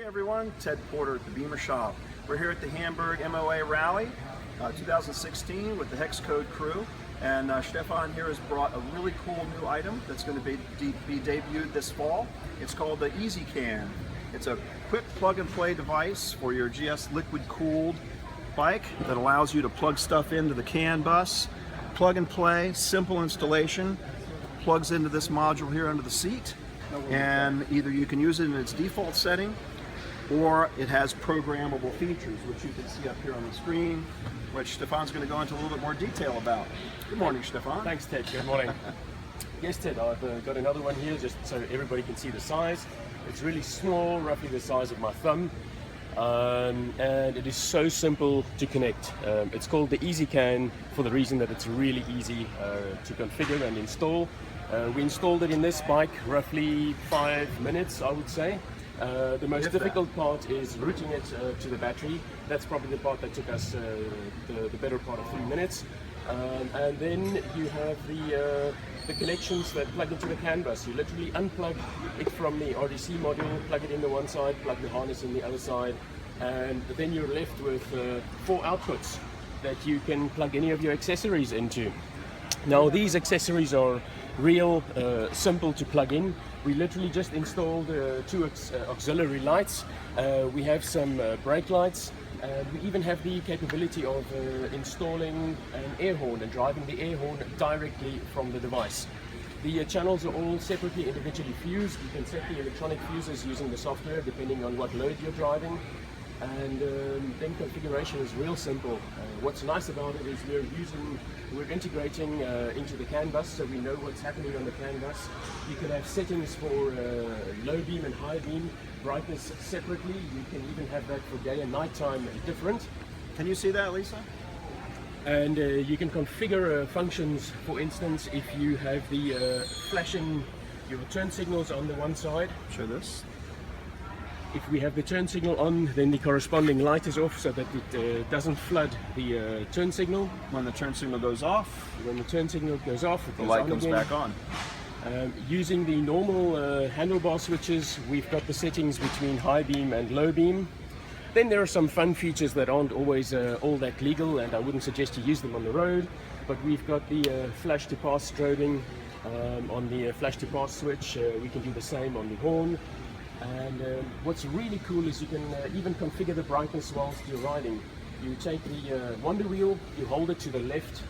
everyone, Ted Porter at the BeemerShop. We're here at the Hamburg MOA Rally 2016 with the HEXcode crew, and Stephan here has brought a really cool new item that's going to be debuted this fall. It's called the HEXezCAN. It's a quick plug-and-play device for your GS liquid-cooled bike that allows you to plug stuff into the CAN bus, plug and play, simple installation, plugs into this module here under the seat, and either you can use it in its default setting or it has programmable features, which you can see up here on the screen, which Stephan's going to go into a little bit more detail about. Good morning, Stephan. Thanks, Ted. Good morning. Yes, Ted, I've got another one here just so everybody can see the size. It's really small, roughly the size of my thumb, and it is so simple to connect. It's called the HEXezCAN for the reason that it's really easy to configure and install. We installed it in this bike roughly 5 minutes, I would say. The most difficult part is routing it to the battery. That's probably the part that took us the better part of 3 minutes. And then you have the connections that plug into the CAN bus. You literally unplug it from the RDC module, plug it in the one side, plug the harness in the other side, and then you're left with 4 outputs that you can plug any of your accessories into. Now these accessories are real simple to plug in. We literally just installed 2 auxiliary lights. We have some brake lights. We even have the capability of installing an air horn and driving the air horn directly from the device. The channels are all separately individually fused. You can set the electronic fuses using the software depending on what load you're driving. And then configuration is real simple. What's nice about it is we're integrating into the CAN bus, so we know what's happening on the CAN bus. You can have settings for low beam and high beam, brightness separately. You can even have that for day and night time different. Can you see that, Lisa? And you can configure functions. For instance, if you have the flashing your turn signals on the one side. Show this. If we have the turn signal on, then the corresponding light is off so that it doesn't flood the turn signal. When the turn signal goes off, when the turn signal goes off, the light comes back on. Using the normal handlebar switches, we've got the settings between high beam and low beam. Then there are some fun features that aren't always all that legal, and I wouldn't suggest you use them on the road. But we've got the flash to pass strobing on the flash to pass switch. We can do the same on the horn. And what's really cool is you can even configure the brightness whilst you're riding. You take the wonder wheel, you hold it to the left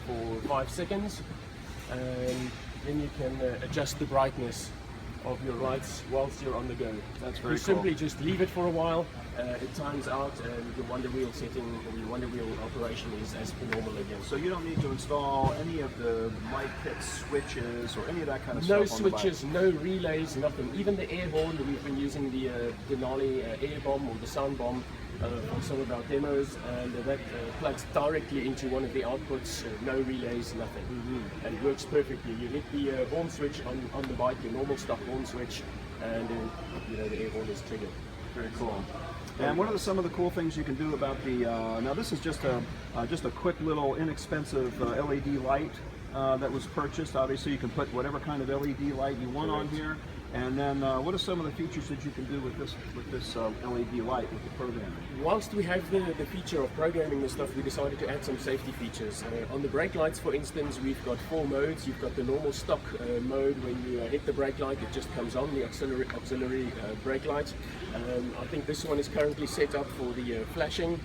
for 5 seconds, and then you can adjust the brightness of your lights whilst you're on the go. That's very cool. You simply just leave it for a while, it times out, and your wonder wheel setting or your wonder wheel operation is as per normal again. So you don't need to install any of the mic pit switches or any of that kind of no stuff on switches, the bike? No relays, nothing. Even the air horn, we've been using the Denali air bomb or the sound bomb on some of our demos, and that plugs directly into one of the outputs, no relays, nothing. And it works perfectly. You hit the horn switch on the bike, your normal stock horn switch, and the air horn is triggered. Very cool. And what are some of the cool things you can do about the, now this is just a quick little inexpensive LED light that was purchased. Obviously you can put whatever kind of LED light you want on here. And then what are some of the features that you can do with this LED light with the programming? Whilst we have the feature of programming this stuff, we decided to add some safety features. On the brake lights, for instance, we've got 4 modes. You've got the normal stock mode. When you hit the brake light, it just comes on, the auxiliary brake light. I think this one is currently set up for the flashing.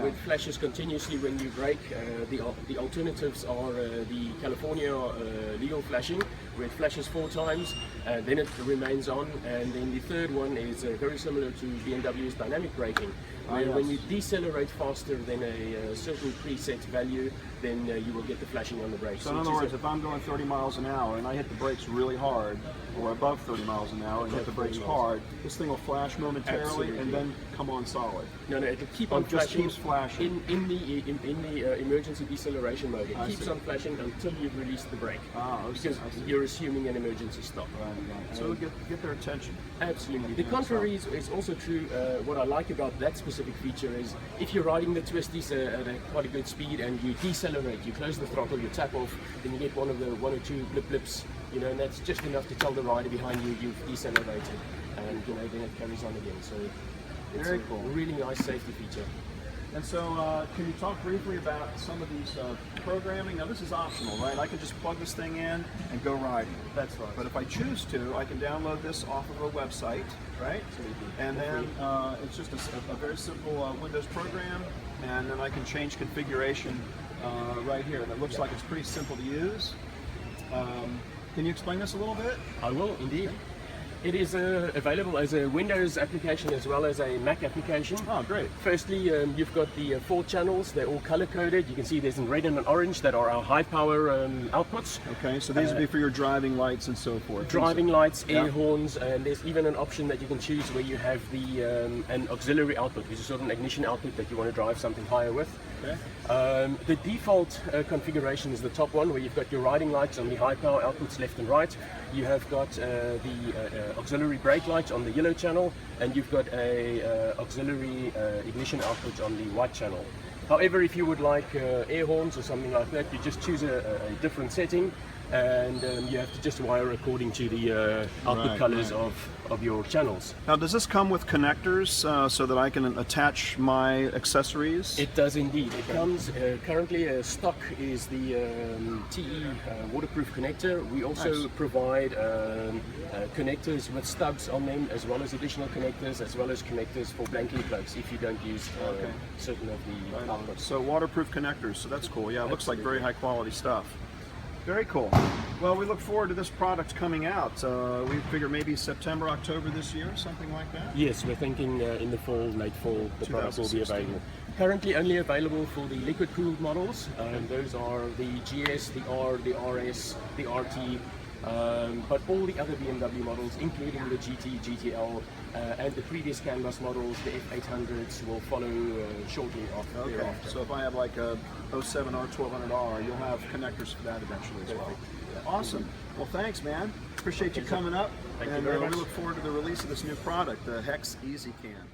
With flashes continuously when you brake. The alternatives are the California legal flashing, where it flashes 4 times and then it remains on. And then the third one is very similar to BMW's dynamic braking, where when you decelerate faster than a certain preset value, then you will get the flashing on the brakes. So in other words, if I'm going 30 miles an hour and I hit the brakes really hard, or above 30 miles an hour and hit the brakes hard, this thing will flash momentarily and then come on solid. No, it'll keep on flashing. Just keeps flashing. In the emergency deceleration mode. It keeps on flashing until you've released the brake. Because you're assuming an emergency stop. Right. So it'll get their attention. Absolutely. The contrary is also true. What I like about that specific feature is if you're riding the twisties at quite a good speed and you decelerate, you close the throttle, you tap off, then you get one or two blips, and that's just enough to tell the rider behind you you've decelerated. and then it carries on again. So it's Very a cool. really nice safety feature. And so, can you talk briefly about some of these programming? Now, this is optional, right? I can just plug this thing in and go riding. That's right. But if I choose to, I can download this off of a website, right? Absolutely. And then it's just a very simple Windows program, and then I can change configuration right here. And it looks like it's pretty simple to use. Can you explain this a little bit? I will indeed. It is available as a Windows application as well as a Mac application. Oh, great. Firstly, you've got the 4 channels. They're all color-coded. You can see there's in red and an orange that are our high-power outputs. Okay, so these would be for your driving lights and so forth. Driving lights, air Yeah. horns, and there's even an option that you can choose where you have the an auxiliary output, which is sort of an ignition output that you want to drive something higher with. Okay. The default configuration is the top one, where you've got your riding lights on the high power outputs left and right. You have got the auxiliary brake light on the yellow channel, and you've got a auxiliary ignition output on the white channel. However, if you would like air horns or something like that, you just choose a different setting, and you have to just wire according to the output Right, colors right. of your channels. Now, does this come with connectors so that I can attach my accessories? It does indeed. It comes currently stock is the TE waterproof connector. We also Nice. provide connectors with stubs on them, as well as additional connectors, as well as connectors for blanking plugs if you don't use Okay. certain of the outputs. So waterproof connectors, so that's cool. Yeah, it looks like very high quality stuff. Very cool. Well, we look forward to this product coming out. We figure maybe September, October this year, something like that. Yes, we're thinking in the fall, late fall, the product will be 2016. available. Currently only available for the liquid cooled models. Those are the GS, the R, the RS, the RT, but all the other BMW models, including the GT, GTL, and the previous CAN bus models, the F800s, will follow shortly after. Okay, thereafter. so if I have like a 07 R1200R, you'll have connectors for that eventually as well. Awesome. Well, thanks, man. Appreciate you coming up. Thank you and very much. we look forward to the release of this new product, the HEXezCAN.